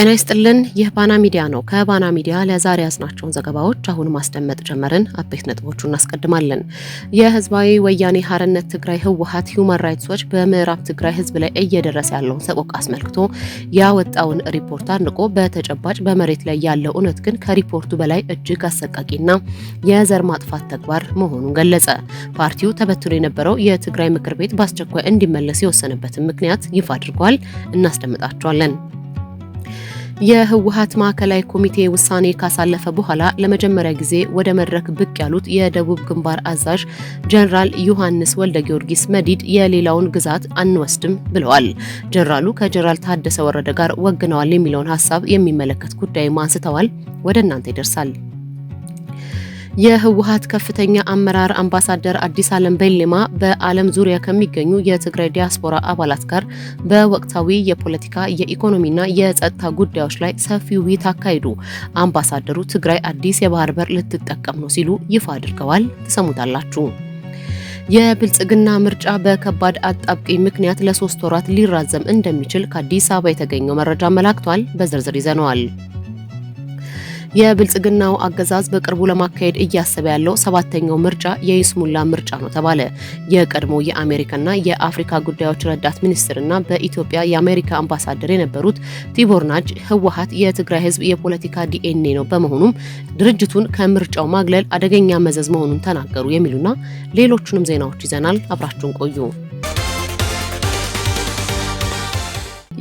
ጤና ይስጥልን። ይህ ባና ሚዲያ ነው። ከባና ሚዲያ ለዛሬ ያዝናቸውን ዘገባዎች አሁን ማስደመጥ ጀመርን። አበይት ነጥቦቹን እናስቀድማለን። የህዝባዊ ወያኔ ሓርነት ትግራይ ህወሓት ሁማን ራይትስ ዎች በምዕራብ ትግራይ ህዝብ ላይ እየደረሰ ያለውን ሰቆቃ አስመልክቶ ያወጣውን ሪፖርት አድንቆ በተጨባጭ በመሬት ላይ ያለው እውነት ግን ከሪፖርቱ በላይ እጅግ አሰቃቂና የዘር ማጥፋት ተግባር መሆኑን ገለጸ። ፓርቲው ተበትኖ የነበረው የትግራይ ምክር ቤት በአስቸኳይ እንዲመለስ የወሰነበትን ምክንያት ይፋ አድርጓል። እናስደምጣቸዋለን። የህወሓት ማዕከላዊ ኮሚቴ ውሳኔ ካሳለፈ በኋላ ለመጀመሪያ ጊዜ ወደ መድረክ ብቅ ያሉት የደቡብ ግንባር አዛዥ ጀነራል ዮሐንስ ወልደ ጊዮርጊስ መዲድ የሌላውን ግዛት አንወስድም ብለዋል። ጀነራሉ ከጀነራል ታደሰ ወረደ ጋር ወግነዋል የሚለውን ሀሳብ የሚመለከት ጉዳይም አንስተዋል። ወደ እናንተ ይደርሳል። የህወሓት ከፍተኛ አመራር አምባሳደር አዲስ ዓለም ቤሌማ በዓለም ዙሪያ ከሚገኙ የትግራይ ዲያስፖራ አባላት ጋር በወቅታዊ የፖለቲካ የኢኮኖሚና የጸጥታ ጉዳዮች ላይ ሰፊ ውይይት አካሂዱ። አምባሳደሩ ትግራይ አዲስ የባህር በር ልትጠቀም ነው ሲሉ ይፋ አድርገዋል። ትሰሙታላችሁ። የብልጽግና ምርጫ በከባድ አጣብቂኝ ምክንያት ለ3 ወራት ሊራዘም እንደሚችል ከአዲስ አበባ የተገኘው መረጃ አመላክቷል። በዝርዝር ይዘነዋል። የብልጽግናው አገዛዝ በቅርቡ ለማካሄድ እያሰበ ያለው 7ኛው ምርጫ የይስሙላ ምርጫ ነው ተባለ። የቀድሞ የአሜሪካና የአፍሪካ ጉዳዮች ረዳት ሚኒስትርና በኢትዮጵያ የአሜሪካ አምባሳደር የነበሩት ቲቦር ናጅ ህወሓት የትግራይ ህዝብ የፖለቲካ ዲኤንኤ ነው፣ በመሆኑም ድርጅቱን ከምርጫው ማግለል አደገኛ መዘዝ መሆኑን ተናገሩ የሚሉና ሌሎቹንም ዜናዎች ይዘናል። አብራችሁን ቆዩ።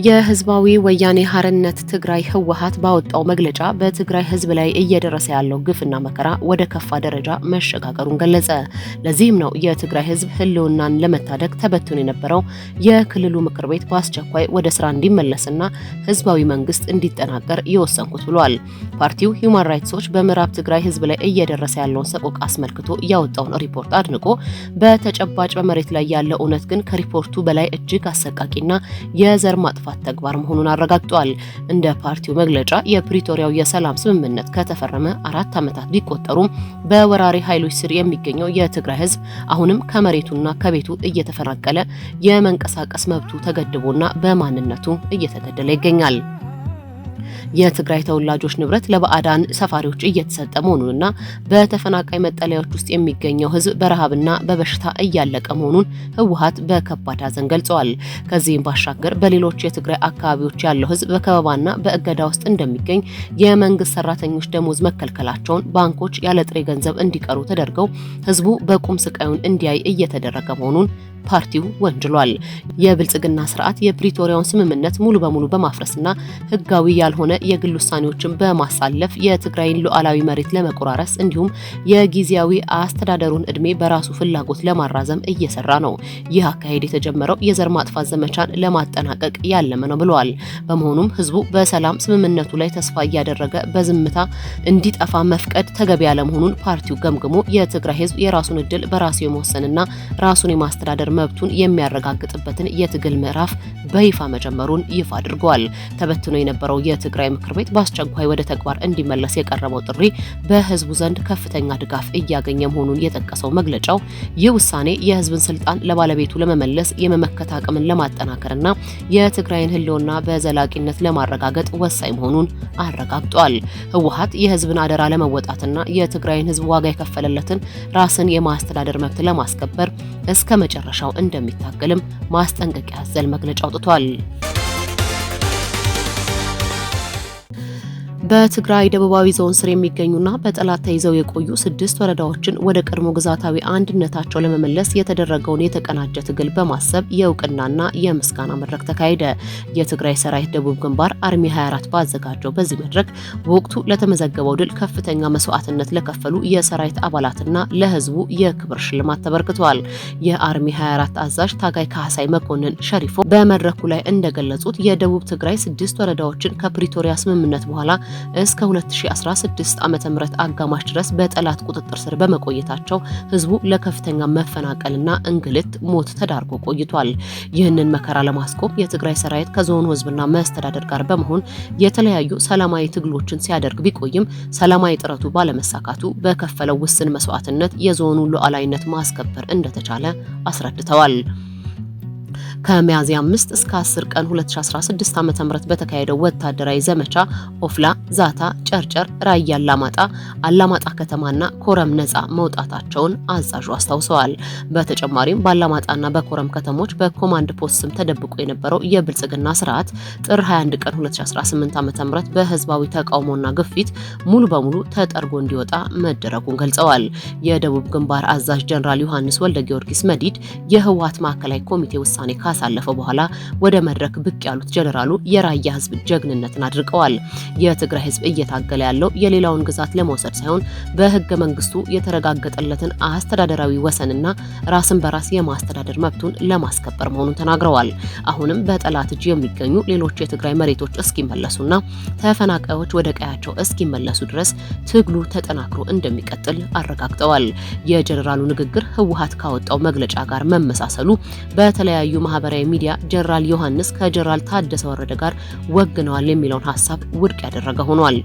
የህዝባዊ ወያኔ ሓርነት ትግራይ ህወሓት ባወጣው መግለጫ በትግራይ ህዝብ ላይ እየደረሰ ያለው ግፍና መከራ ወደ ከፋ ደረጃ መሸጋገሩን ገለጸ። ለዚህም ነው የትግራይ ህዝብ ህልውናን ለመታደግ ተበትኖ የነበረው የክልሉ ምክር ቤት በአስቸኳይ ወደ ስራ እንዲመለስና ህዝባዊ መንግስት እንዲጠናከር የወሰንኩት ብሏል። ፓርቲው ሁማን ራይትስ ዎች በምዕራብ ትግራይ ህዝብ ላይ እየደረሰ ያለውን ሰቆቃ አስመልክቶ ያወጣውን ሪፖርት አድንቆ በተጨባጭ በመሬት ላይ ያለው እውነት ግን ከሪፖርቱ በላይ እጅግ አሰቃቂና የዘር ማጥፋት ተግባር መሆኑን አረጋግጧል። እንደ ፓርቲው መግለጫ የፕሪቶሪያው የሰላም ስምምነት ከተፈረመ 4 ዓመታት ቢቆጠሩም በወራሪ ኃይሎች ስር የሚገኘው የትግራይ ህዝብ አሁንም ከመሬቱና ከቤቱ እየተፈናቀለ የመንቀሳቀስ መብቱ ተገድቦና በማንነቱ እየተገደለ ይገኛል። የትግራይ ተወላጆች ንብረት ለባዕዳን ሰፋሪዎች እየተሰጠ መሆኑንና በተፈናቃይ መጠለያዎች ውስጥ የሚገኘው ህዝብ በረሃብና በበሽታ እያለቀ መሆኑን ህወሓት በከባድ ሐዘን ገልጸዋል። ከዚህም ባሻገር በሌሎች የትግራይ አካባቢዎች ያለው ህዝብ በከበባና በእገዳ ውስጥ እንደሚገኝ፣ የመንግስት ሰራተኞች ደሞዝ መከልከላቸውን፣ ባንኮች ያለ ጥሬ ገንዘብ እንዲቀሩ ተደርገው ህዝቡ በቁም ስቃዩን እንዲያይ እየተደረገ መሆኑን ፓርቲው ወንጅሏል። የብልጽግና ስርዓት የፕሪቶሪያውን ስምምነት ሙሉ በሙሉ በማፍረስና ህጋዊ ያልሆነ የግል ውሳኔዎችን በማሳለፍ የትግራይን ሉዓላዊ መሬት ለመቆራረስ እንዲሁም የጊዜያዊ አስተዳደሩን እድሜ በራሱ ፍላጎት ለማራዘም እየሰራ ነው። ይህ አካሄድ የተጀመረው የዘር ማጥፋት ዘመቻን ለማጠናቀቅ ያለመ ነው ብለዋል። በመሆኑም ህዝቡ በሰላም ስምምነቱ ላይ ተስፋ እያደረገ በዝምታ እንዲጠፋ መፍቀድ ተገቢ ያለመሆኑን ፓርቲው ገምግሞ የትግራይ ህዝብ የራሱን እድል በራሱ የመወሰንና ራሱን የማስተዳደር መብቱን የሚያረጋግጥበትን የትግል ምዕራፍ በይፋ መጀመሩን ይፋ አድርገዋል። ተበትኖ የነበረው የትግራይ ምክር ቤት በአስቸኳይ ወደ ተግባር እንዲመለስ የቀረበው ጥሪ በህዝቡ ዘንድ ከፍተኛ ድጋፍ እያገኘ መሆኑን የጠቀሰው መግለጫው ይህ ውሳኔ የህዝብን ስልጣን ለባለቤቱ ለመመለስ የመመከት አቅምን ለማጠናከርና የትግራይን ህልውና በዘላቂነት ለማረጋገጥ ወሳኝ መሆኑን አረጋግጧል። ህወሓት የህዝብን አደራ ለመወጣትና የትግራይን ህዝብ ዋጋ የከፈለለትን ራስን የማስተዳደር መብት ለማስከበር እስከ መጨረሻው እንደሚታገልም ማስጠንቀቂያ ያዘለ መግለጫ አውጥቷል። በትግራይ ደቡባዊ ዞን ስር የሚገኙና በጠላት ተይዘው የቆዩ 6 ወረዳዎችን ወደ ቀድሞ ግዛታዊ አንድነታቸው ለመመለስ የተደረገውን የተቀናጀ ትግል በማሰብ የእውቅናና የምስጋና መድረክ ተካሄደ። የትግራይ ሰራዊት ደቡብ ግንባር አርሚ 24 ባዘጋጀው በዚህ መድረክ በወቅቱ ለተመዘገበው ድል ከፍተኛ መስዋዕትነት ለከፈሉ የሰራዊት አባላትና ለህዝቡ የክብር ሽልማት ተበርክተዋል። የአርሚ 24 አዛዥ ታጋይ ካህሳይ መኮንን ሸሪፎ በመድረኩ ላይ እንደገለጹት የደቡብ ትግራይ 6 ወረዳዎችን ከፕሪቶሪያ ስምምነት በኋላ እስከ 2016 ዓመተ ምህረት አጋማሽ ድረስ በጠላት ቁጥጥር ስር በመቆየታቸው ህዝቡ ለከፍተኛ መፈናቀልና እንግልት፣ ሞት ተዳርጎ ቆይቷል። ይህንን መከራ ለማስቆም የትግራይ ሰራዊት ከዞኑ ህዝብና መስተዳደር ጋር በመሆን የተለያዩ ሰላማዊ ትግሎችን ሲያደርግ ቢቆይም ሰላማዊ ጥረቱ ባለመሳካቱ በከፈለው ውስን መስዋዕትነት የዞኑን ሉዓላዊነት ማስከበር እንደተቻለ አስረድተዋል። ከሚያዝያ 5 እስከ 10 ቀን 2016 ዓ.ም በተካሄደው ወታደራዊ ዘመቻ ኦፍላ፣ ዛታ፣ ጨርጨር፣ ራያ አላማጣ ከተማና ኮረም ነጻ መውጣታቸውን አዛዡ አስታውሰዋል። በተጨማሪም በአላማጣና በኮረም ከተሞች በኮማንድ ፖስት ስም ተደብቆ የነበረው የብልጽግና ስርዓት ጥር 21 ቀን 2018 ዓ.ም በህዝባዊ ተቃውሞና ግፊት ሙሉ በሙሉ ተጠርጎ እንዲወጣ መደረጉን ገልጸዋል። የደቡብ ግንባር አዛዥ ጀነራል ዮሐንስ ወልደ ጊዮርጊስ መዲድ የህወሓት ማዕከላዊ ኮሚቴ ውሳኔ ካሳለፈ በኋላ ወደ መድረክ ብቅ ያሉት ጀነራሉ የራያ ህዝብ ጀግንነትን አድርቀዋል። የትግራይ ህዝብ እየታገለ ያለው የሌላውን ግዛት ለመውሰድ ሳይሆን በህገ መንግስቱ የተረጋገጠለትን አስተዳደራዊ ወሰንና ራስን በራስ የማስተዳደር መብቱን ለማስከበር መሆኑን ተናግረዋል። አሁንም በጠላት እጅ የሚገኙ ሌሎች የትግራይ መሬቶች እስኪመለሱና ተፈናቃዮች ወደ ቀያቸው እስኪመለሱ ድረስ ትግሉ ተጠናክሮ እንደሚቀጥል አረጋግጠዋል። የጀነራሉ ንግግር ህወሓት ካወጣው መግለጫ ጋር መመሳሰሉ በተለያዩ ማህበራዊ ሚዲያ ጀነራል ዮሐንስ ከጀነራል ታደሰ ወረደ ጋር ወግነዋል የሚለውን ሐሳብ ውድቅ ያደረገ ሆኗል።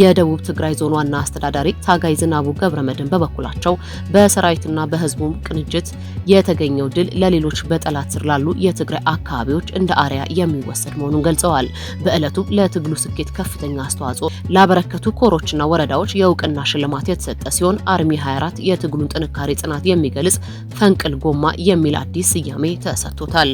የደቡብ ትግራይ ዞን ዋና አስተዳዳሪ ታጋይ ዝናቡ ገብረመድህን በበኩላቸው በሰራዊትና በህዝቡ ቅንጅት የተገኘው ድል ለሌሎች በጠላት ስር ላሉ የትግራይ አካባቢዎች እንደ አርአያ የሚወሰድ መሆኑን ገልጸዋል። በዕለቱ ለትግሉ ስኬት ከፍተኛ አስተዋጽኦ ላበረከቱ ኮሮችና ወረዳዎች የእውቅና ሽልማት የተሰጠ ሲሆን አርሚ 24 የትግሉን ጥንካሬ ጽናት የሚገልጽ ፈንቅል ጎማ የሚል አዲስ ስያሜ ተሰጥቶታል።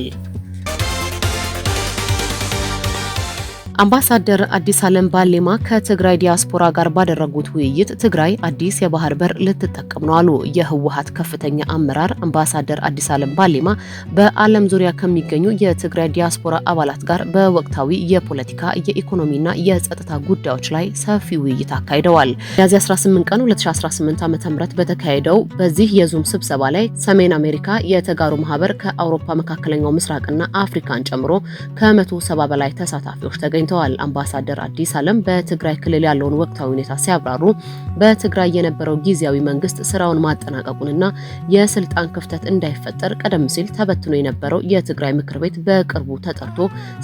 አምባሳደር አዲስ ዓለም ባሌማ ከትግራይ ዲያስፖራ ጋር ባደረጉት ውይይት ትግራይ አዲስ የባህር በር ልትጠቀም ነው አሉ። የህወሓት ከፍተኛ አመራር አምባሳደር አዲስ ዓለም ባሌማ በዓለም ዙሪያ ከሚገኙ የትግራይ ዲያስፖራ አባላት ጋር በወቅታዊ የፖለቲካ የኢኮኖሚና የጸጥታ ጉዳዮች ላይ ሰፊ ውይይት አካሂደዋል። ሚያዝያ 18 ቀን 2018 ዓ.ም በተካሄደው በዚህ የዙም ስብሰባ ላይ ሰሜን አሜሪካ የተጋሩ ማህበር ከአውሮፓ መካከለኛው ምስራቅና አፍሪካን ጨምሮ ከ170 በላይ ተሳታፊዎች ተገኝተዋል። አምባሳደር አዲስ ዓለም በትግራይ ክልል ያለውን ወቅታዊ ሁኔታ ሲያብራሩ በትግራይ የነበረው ጊዜያዊ መንግስት ስራውን ማጠናቀቁንና የስልጣን ክፍተት እንዳይፈጠር ቀደም ሲል ተበትኖ የነበረው የትግራይ ምክር ቤት በቅርቡ ተጠርቶ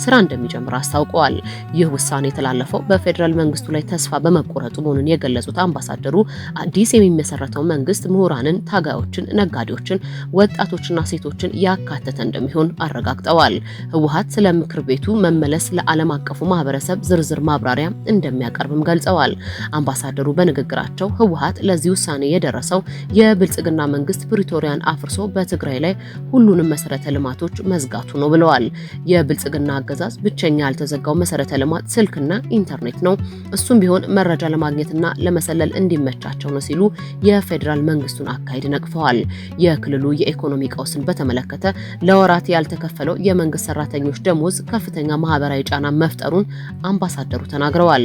ስራ እንደሚጀምር አስታውቀዋል። ይህ ውሳኔ የተላለፈው በፌዴራል መንግስቱ ላይ ተስፋ በመቆረጡ መሆኑን የገለጹት አምባሳደሩ አዲስ የሚመሰረተው መንግስት ምሁራንን፣ ታጋዮችን፣ ነጋዴዎችን፣ ወጣቶችና ሴቶችን ያካተተ እንደሚሆን አረጋግጠዋል። ህወሓት ስለ ምክር ቤቱ መመለስ ለዓለም አቀፉ ማህበረሰብ ዝርዝር ማብራሪያ እንደሚያቀርብም ገልጸዋል። አምባሳደሩ በንግግራቸው ህወሓት ለዚህ ውሳኔ የደረሰው የብልጽግና መንግስት ፕሪቶሪያን አፍርሶ በትግራይ ላይ ሁሉንም መሰረተ ልማቶች መዝጋቱ ነው ብለዋል። የብልጽግና አገዛዝ ብቸኛ ያልተዘጋው መሰረተ ልማት ስልክና ኢንተርኔት ነው፣ እሱም ቢሆን መረጃ ለማግኘትና ለመሰለል እንዲመቻቸው ነው ሲሉ የፌዴራል መንግስቱን አካሄድ ነቅፈዋል። የክልሉ የኢኮኖሚ ቀውስን በተመለከተ ለወራት ያልተከፈለው የመንግስት ሰራተኞች ደሞዝ ከፍተኛ ማህበራዊ ጫና መፍጠሩን አምባሳደሩ ተናግረዋል።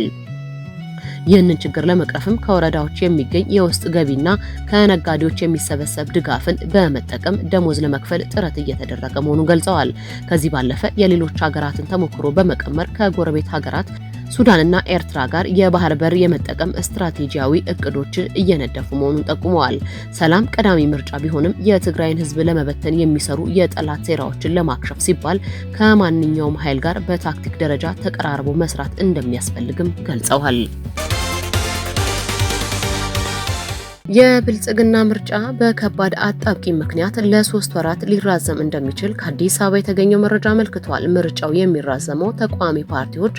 ይህንን ችግር ለመቅረፍም ከወረዳዎች የሚገኝ የውስጥ ገቢና ከነጋዴዎች የሚሰበሰብ ድጋፍን በመጠቀም ደሞዝ ለመክፈል ጥረት እየተደረገ መሆኑን ገልጸዋል። ከዚህ ባለፈ የሌሎች ሀገራትን ተሞክሮ በመቀመር ከጎረቤት ሀገራት ሱዳንና ኤርትራ ጋር የባህር በር የመጠቀም ስትራቴጂያዊ እቅዶችን እየነደፉ መሆኑን ጠቁመዋል። ሰላም ቀዳሚ ምርጫ ቢሆንም የትግራይን ህዝብ ለመበተን የሚሰሩ የጠላት ሴራዎችን ለማክሸፍ ሲባል ከማንኛውም ኃይል ጋር በታክቲክ ደረጃ ተቀራርቦ መስራት እንደሚያስፈልግም ገልጸዋል። የብልጽግና ምርጫ በከባድ አጣብቂኝ ምክንያት ለ3 ወራት ሊራዘም እንደሚችል ከአዲስ አበባ የተገኘው መረጃ አመልክቷል። ምርጫው የሚራዘመው ተቃዋሚ ፓርቲዎች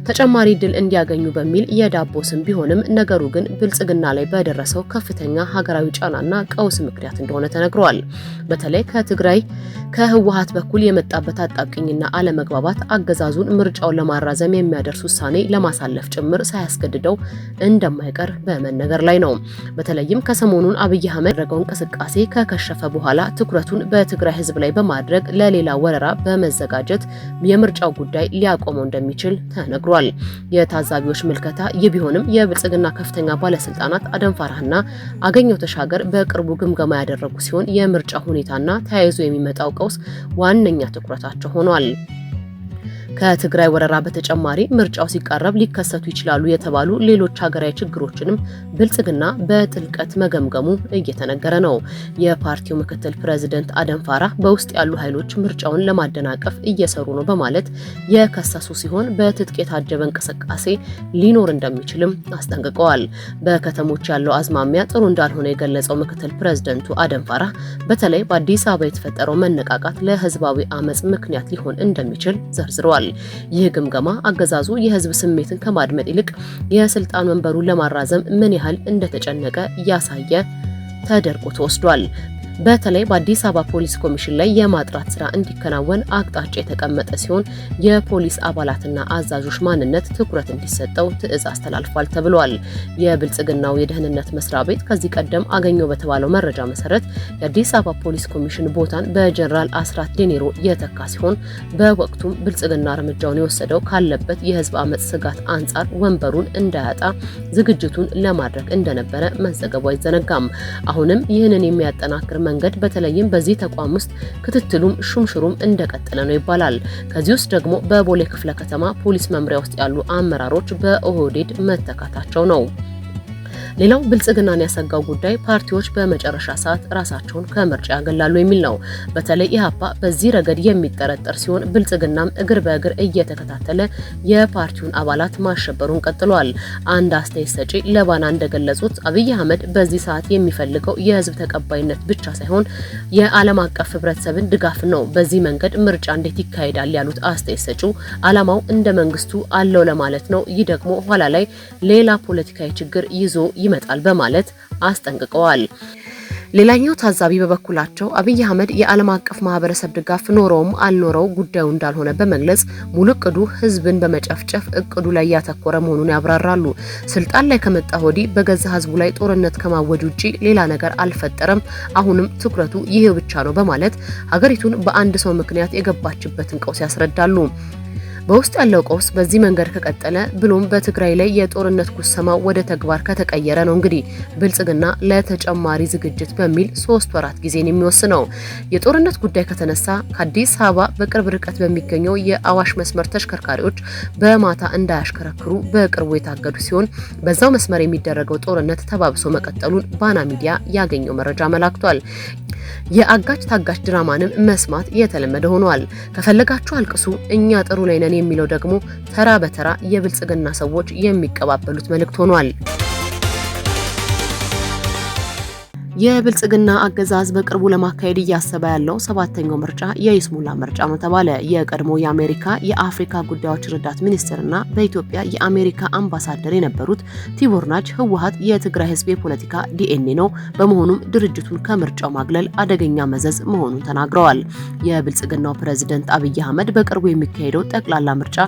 ተጨማሪ ድል እንዲያገኙ በሚል የዳቦ ስም ቢሆንም ነገሩ ግን ብልጽግና ላይ በደረሰው ከፍተኛ ሀገራዊ ጫናና ቀውስ ምክንያት እንደሆነ ተነግሯል። በተለይ ከትግራይ ከህወሓት በኩል የመጣበት አጣብቂኝና አለመግባባት አገዛዙን ምርጫውን ለማራዘም የሚያደርስ ውሳኔ ለማሳለፍ ጭምር ሳያስገድደው እንደማይቀር በመነገር ላይ ነው። በተለይ ከሰሞኑን አብይ አህመድ ያደረገው እንቅስቃሴ ከከሸፈ በኋላ ትኩረቱን በትግራይ ህዝብ ላይ በማድረግ ለሌላ ወረራ በመዘጋጀት የምርጫው ጉዳይ ሊያቆመው እንደሚችል ተነግሯል። የታዛቢዎች ምልከታ ይህ ቢሆንም የብልጽግና ከፍተኛ ባለስልጣናት አደም ፋራህና አገኘው ተሻገር በቅርቡ ግምገማ ያደረጉ ሲሆን የምርጫ ሁኔታና ተያይዞ የሚመጣው ቀውስ ዋነኛ ትኩረታቸው ሆኗል። ከትግራይ ወረራ በተጨማሪ ምርጫው ሲቃረብ ሊከሰቱ ይችላሉ የተባሉ ሌሎች ሀገራዊ ችግሮችንም ብልጽግና በጥልቀት መገምገሙ እየተነገረ ነው። የፓርቲው ምክትል ፕሬዝዳንት አደም ፋራህ በውስጥ ያሉ ኃይሎች ምርጫውን ለማደናቀፍ እየሰሩ ነው በማለት የከሰሱ ሲሆን በትጥቅ የታጀበ እንቅስቃሴ ሊኖር እንደሚችልም አስጠንቅቀዋል። በከተሞች ያለው አዝማሚያ ጥሩ እንዳልሆነ የገለጸው ምክትል ፕሬዝዳንቱ አደም ፋራህ በተለይ በአዲስ አበባ የተፈጠረው መነቃቃት ለህዝባዊ አመጽ ምክንያት ሊሆን እንደሚችል ዘርዝረዋል። ይህ ግምገማ አገዛዙ የህዝብ ስሜትን ከማድመጥ ይልቅ የስልጣን ወንበሩን ለማራዘም ምን ያህል እንደተጨነቀ ያሳየ ተደርጎ ተወስዷል። በተለይ በአዲስ አበባ ፖሊስ ኮሚሽን ላይ የማጥራት ስራ እንዲከናወን አቅጣጫ የተቀመጠ ሲሆን የፖሊስ አባላትና አዛዦች ማንነት ትኩረት እንዲሰጠው ትዕዛዝ ተላልፏል ተብሏል። የብልጽግናው የደህንነት መስሪያ ቤት ከዚህ ቀደም አገኘው በተባለው መረጃ መሰረት የአዲስ አበባ ፖሊስ ኮሚሽን ቦታን በጀነራል አስራት ዴኔሮ የተካ ሲሆን በወቅቱም ብልጽግና እርምጃውን የወሰደው ካለበት የህዝብ አመጽ ስጋት አንጻር ወንበሩን እንዳያጣ ዝግጅቱን ለማድረግ እንደነበረ መዘገቡ አይዘነጋም። አሁንም ይህንን የሚያጠናክር መንገድ በተለይም በዚህ ተቋም ውስጥ ክትትሉም ሹምሽሩም እንደቀጠለ ነው ይባላል። ከዚህ ውስጥ ደግሞ በቦሌ ክፍለ ከተማ ፖሊስ መምሪያ ውስጥ ያሉ አመራሮች በኦህዴድ መተካታቸው ነው። ሌላው ብልጽግናን ያሰጋው ጉዳይ ፓርቲዎች በመጨረሻ ሰዓት ራሳቸውን ከምርጫ ያገላሉ የሚል ነው። በተለይ ኢህአፓ በዚህ ረገድ የሚጠረጠር ሲሆን ብልጽግናም እግር በእግር እየተከታተለ የፓርቲውን አባላት ማሸበሩን ቀጥሏል። አንድ አስተያየት ሰጪ ለባና እንደገለጹት አብይ አህመድ በዚህ ሰዓት የሚፈልገው የህዝብ ተቀባይነት ብቻ ሳይሆን የዓለም አቀፍ ህብረተሰብን ድጋፍ ነው። በዚህ መንገድ ምርጫ እንዴት ይካሄዳል ያሉት አስተያየት ሰጪው ዓላማው እንደ መንግስቱ አለው ለማለት ነው። ይህ ደግሞ ኋላ ላይ ሌላ ፖለቲካዊ ችግር ይዞ ይመጣል በማለት አስጠንቅቀዋል። ሌላኛው ታዛቢ በበኩላቸው አብይ አህመድ የዓለም አቀፍ ማህበረሰብ ድጋፍ ኖረውም አልኖረው ጉዳዩ እንዳልሆነ በመግለጽ ሙሉ እቅዱ ህዝብን በመጨፍጨፍ እቅዱ ላይ ያተኮረ መሆኑን ያብራራሉ። ስልጣን ላይ ከመጣ ወዲህ በገዛ ህዝቡ ላይ ጦርነት ከማወጅ ውጪ ሌላ ነገር አልፈጠረም። አሁንም ትኩረቱ ይህ ብቻ ነው በማለት ሀገሪቱን በአንድ ሰው ምክንያት የገባችበትን ቀውስ ያስረዳሉ። በውስጥ ያለው ቀውስ በዚህ መንገድ ከቀጠለ ብሎም በትግራይ ላይ የጦርነት ጉሰማው ወደ ተግባር ከተቀየረ ነው እንግዲህ ብልጽግና ለተጨማሪ ዝግጅት በሚል 3 ወራት ጊዜን የሚወስነው። የጦርነት ጉዳይ ከተነሳ ከአዲስ አበባ በቅርብ ርቀት በሚገኘው የአዋሽ መስመር ተሽከርካሪዎች በማታ እንዳያሽከረክሩ በቅርቡ የታገዱ ሲሆን በዛው መስመር የሚደረገው ጦርነት ተባብሶ መቀጠሉን ባና ሚዲያ ያገኘው መረጃ መላክቷል። የአጋች ታጋች ድራማንም መስማት የተለመደ ሆኗል። ከፈለጋችሁ አልቅሱ እኛ ጥሩ ላይ ነን የሚለው ደግሞ ተራ በተራ የብልጽግና ሰዎች የሚቀባበሉት መልእክት ሆኗል። የብልጽግና አገዛዝ በቅርቡ ለማካሄድ እያሰበ ያለው 7ኛው ምርጫ የይስሙላ ምርጫ ነው ተባለ። የቀድሞ የአሜሪካ የአፍሪካ ጉዳዮች ረዳት ሚኒስትርና በኢትዮጵያ የአሜሪካ አምባሳደር የነበሩት ቲቦር ናጅ ህወሓት የትግራይ ህዝብ የፖለቲካ ዲኤንኤ ነው፣ በመሆኑም ድርጅቱን ከምርጫው ማግለል አደገኛ መዘዝ መሆኑን ተናግረዋል። የብልጽግናው ፕሬዝዳንት አብይ አህመድ በቅርቡ የሚካሄደው ጠቅላላ ምርጫ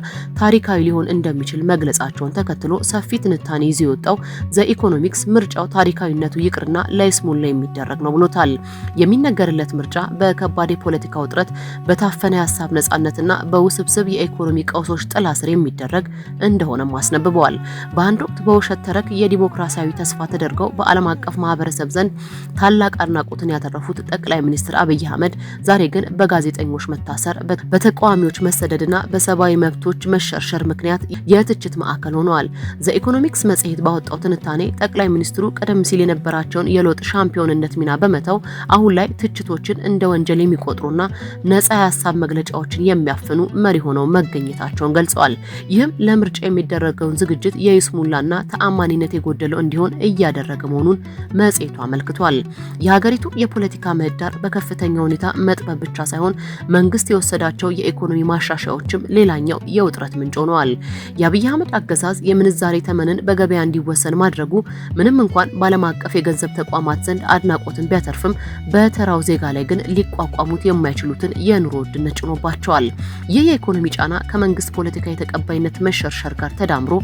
ታሪካዊ ሊሆን እንደሚችል መግለጻቸውን ተከትሎ ሰፊ ትንታኔ ይዞ የወጣው ዘ ኢኮኖሚክስ ምርጫው ታሪካዊነቱ ይቅርና ለይስሙላ ላይ የሚደረግ ነው ብሎታል። የሚነገርለት ምርጫ በከባድ የፖለቲካ ውጥረት፣ በታፈነ የሀሳብ ነጻነትና በውስብስብ የኢኮኖሚ ቀውሶች ጥላ ስር የሚደረግ እንደሆነም አስነብበዋል። በአንድ ወቅት በውሸት ተረክ የዲሞክራሲያዊ ተስፋ ተደርገው በዓለም አቀፍ ማህበረሰብ ዘንድ ታላቅ አድናቆትን ያተረፉት ጠቅላይ ሚኒስትር አብይ አህመድ ዛሬ ግን በጋዜጠኞች መታሰር፣ በተቃዋሚዎች መሰደድና በሰብአዊ መብቶች መሸርሸር ምክንያት የትችት ማዕከል ሆነዋል። ዘ ኢኮኖሚክስ መጽሔት ባወጣው ትንታኔ ጠቅላይ ሚኒስትሩ ቀደም ሲል የነበራቸውን የለውጥ ሻምፒዮንነት ሚና በመተው አሁን ላይ ትችቶችን እንደ ወንጀል የሚቆጥሩና ነፃ የሀሳብ መግለጫዎችን የሚያፍኑ መሪ ሆነው መገኘታቸውን ገልጸዋል። ይህም ለምርጫ የሚደረገውን ዝግጅት የይስሙላና ተአማኒነት የጎደለው እንዲሆን እያደረገ መሆኑን መጽሔቱ አመልክቷል። የሀገሪቱ የፖለቲካ ምህዳር በከፍተኛ ሁኔታ መጥበብ ብቻ ሳይሆን መንግስት የወሰዳቸው የኢኮኖሚ ማሻሻያዎችም ሌላኛው የውጥረት ምንጭ ሆነዋል። የአብይ አህመድ አገዛዝ የምንዛሬ ተመንን በገበያ እንዲወሰን ማድረጉ ምንም እንኳን በዓለም አቀፍ የገንዘብ ተቋማት ዘንድ አድናቆትን ቢያተርፍም በተራው ዜጋ ላይ ግን ሊቋቋሙት የማይችሉትን የኑሮ ውድነት ጭኖባቸዋል። ይህ የኢኮኖሚ ጫና ከመንግስት ፖለቲካዊ ተቀባይነት መሸርሸር ጋር ተዳምሮ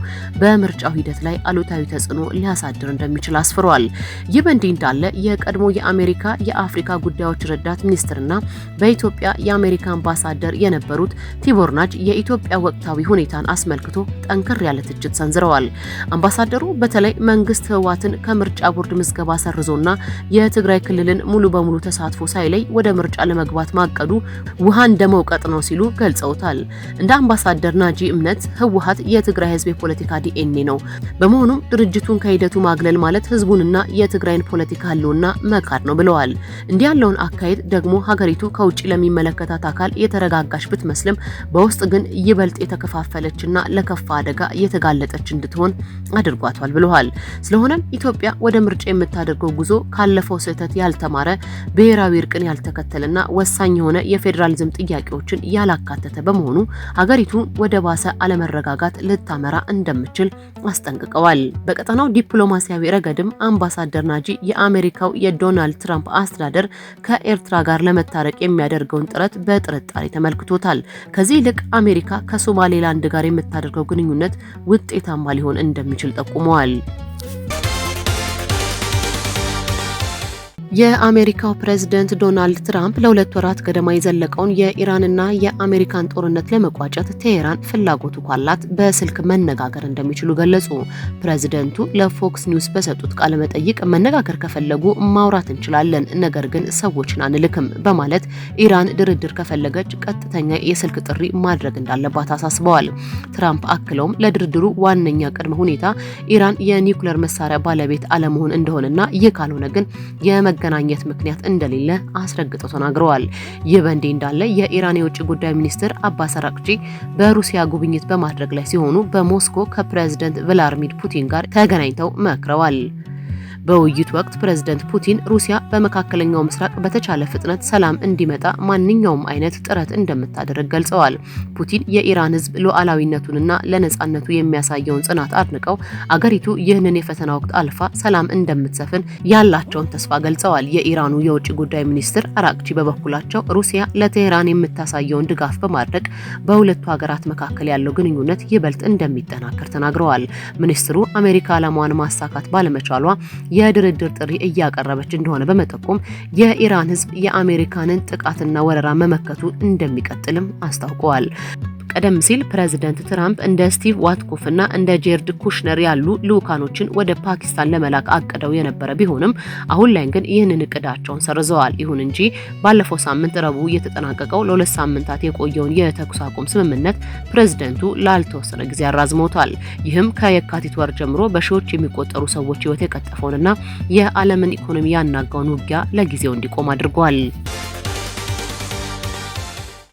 በምርጫው ሂደት ላይ አሉታዊ ተጽዕኖ ሊያሳድር እንደሚችል አስፍሯል። ይህ በእንዲህ እንዳለ የቀድሞ የአሜሪካ የአፍሪካ ጉዳዮች ረዳት ሚኒስትርና በኢትዮጵያ የአሜሪካ አምባሳደር የነበሩት ቲቦር ናጅ የኢትዮጵያ ወቅታዊ ሁኔታን አስመልክቶ ጠንከር ያለ ትችት ሰንዝረዋል። አምባሳደሩ በተለይ መንግስት ህወሓትን ከምርጫ ቦርድ ምዝገባ ሰርዞና የትግራይ ክልልን ሙሉ በሙሉ ተሳትፎ ሳይለይ ወደ ምርጫ ለመግባት ማቀዱ ውሃ እንደመውቀጥ ነው ሲሉ ገልጸውታል። እንደ አምባሳደር ናጂ እምነት ህወሓት የትግራይ ህዝብ የፖለቲካ ዲኤንኤ ነው። በመሆኑም ድርጅቱን ከሂደቱ ማግለል ማለት ህዝቡንና የትግራይን ፖለቲካ ህልውና መካድ ነው ብለዋል። እንዲህ ያለውን አካሄድ ደግሞ ሀገሪቱ ከውጭ ለሚመለከታት አካል የተረጋጋች ብትመስልም በውስጥ ግን ይበልጥ የተከፋፈለችና ለከፋ አደጋ የተጋለጠች እንድትሆን አድርጓታል ብለዋል። ስለሆነም ኢትዮጵያ ወደ ምርጫ የምታደርገው ጉዞ ካለፈው ስህተት ያልተማረ ብሔራዊ እርቅን ያልተከተለና ወሳኝ የሆነ የፌዴራሊዝም ጥያቄዎችን ያላካተተ በመሆኑ ሀገሪቱ ወደ ባሰ አለመረጋጋት ልታመራ እንደምትችል አስጠንቅቀዋል። በቀጠናው ዲፕሎማሲያዊ ረገድም አምባሳደር ናጂ የአሜሪካው የዶናልድ ትራምፕ አስተዳደር ከኤርትራ ጋር ለመታረቅ የሚያደርገውን ጥረት በጥርጣሬ ተመልክቶታል። ከዚህ ይልቅ አሜሪካ ከሶማሌላንድ ጋር የምታደርገው ግንኙነት ውጤታማ ሊሆን እንደሚችል ጠቁመዋል። የአሜሪካው ፕሬዝዳንት ዶናልድ ትራምፕ ለ2 ወራት ገደማ የዘለቀውን የኢራንና የአሜሪካን ጦርነት ለመቋጨት ቴሄራን ፍላጎቱ ካላት በስልክ መነጋገር እንደሚችሉ ገለጹ። ፕሬዝዳንቱ ለፎክስ ኒውስ በሰጡት ቃለ መጠይቅ መነጋገር ከፈለጉ ማውራት እንችላለን፣ ነገር ግን ሰዎችን አንልክም በማለት ኢራን ድርድር ከፈለገች ቀጥተኛ የስልክ ጥሪ ማድረግ እንዳለባት አሳስበዋል። ትራምፕ አክለውም ለድርድሩ ዋነኛ ቅድመ ሁኔታ ኢራን የኒውክሌር መሳሪያ ባለቤት አለመሆን እንደሆነና ይህ ካልሆነ ግን የመገናኘት ምክንያት እንደሌለ አስረግጠው ተናግረዋል። ይህ በእንዲህ እንዳለ የኢራን የውጭ ጉዳይ ሚኒስትር አባስ አራግቺ በሩሲያ ጉብኝት በማድረግ ላይ ሲሆኑ በሞስኮ ከፕሬዝዳንት ቭላድሚር ፑቲን ጋር ተገናኝተው መክረዋል። በውይይቱ ወቅት ፕሬዝዳንት ፑቲን ሩሲያ በመካከለኛው ምስራቅ በተቻለ ፍጥነት ሰላም እንዲመጣ ማንኛውም አይነት ጥረት እንደምታደርግ ገልጸዋል። ፑቲን የኢራን ሕዝብ ሉዓላዊነቱንና ለነጻነቱ የሚያሳየውን ጽናት አድንቀው አገሪቱ ይህንን የፈተና ወቅት አልፋ ሰላም እንደምትሰፍን ያላቸውን ተስፋ ገልጸዋል። የኢራኑ የውጭ ጉዳይ ሚኒስትር አራግቺ በበኩላቸው ሩሲያ ለቴሄራን የምታሳየውን ድጋፍ በማድረግ በሁለቱ ሀገራት መካከል ያለው ግንኙነት ይበልጥ እንደሚጠናከር ተናግረዋል። ሚኒስትሩ አሜሪካ ዓላማዋን ማሳካት ባለመቻሏ የድርድር ጥሪ እያቀረበች እንደሆነ በመጠቆም የኢራን ህዝብ የአሜሪካንን ጥቃትና ወረራ መመከቱ እንደሚቀጥልም አስታውቀዋል። ቀደም ሲል ፕሬዝዳንት ትራምፕ እንደ ስቲቭ ዋትኮፍ እና እንደ ጄርድ ኩሽነር ያሉ ልኡካኖችን ወደ ፓኪስታን ለመላክ አቅደው የነበረ ቢሆንም አሁን ላይ ግን ይህንን እቅዳቸውን ሰርዘዋል። ይሁን እንጂ ባለፈው ሳምንት ረቡዕ የተጠናቀቀው ለ2 ሳምንታት የቆየውን የተኩስ አቁም ስምምነት ፕሬዝዳንቱ ላልተወሰነ ጊዜ አራዝመውታል። ይህም ከየካቲት ወር ጀምሮ በሺዎች የሚቆጠሩ ሰዎች ህይወት የቀጠፈውንና የዓለምን ኢኮኖሚ ያናጋውን ውጊያ ለጊዜው እንዲቆም አድርጓል።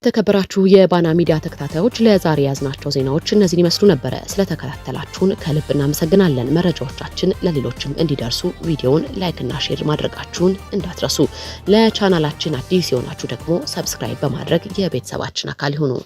ተከበራችሁ የባና ሚዲያ ተከታታዮች ለዛሬ ያዝናቸው ዜናዎች እነዚህን ይመስሉ ነበር። ስለተከታተላችሁን ከልብ እናመሰግናለን። መረጃዎቻችን ለሌሎችም እንዲደርሱ ቪዲዮውን ላይክ እና ሼር ማድረጋችሁን እንዳትረሱ። ለቻናላችን አዲስ የሆናችሁ ደግሞ ሰብስክራይብ በማድረግ የቤተሰባችን አካል ይሁኑ።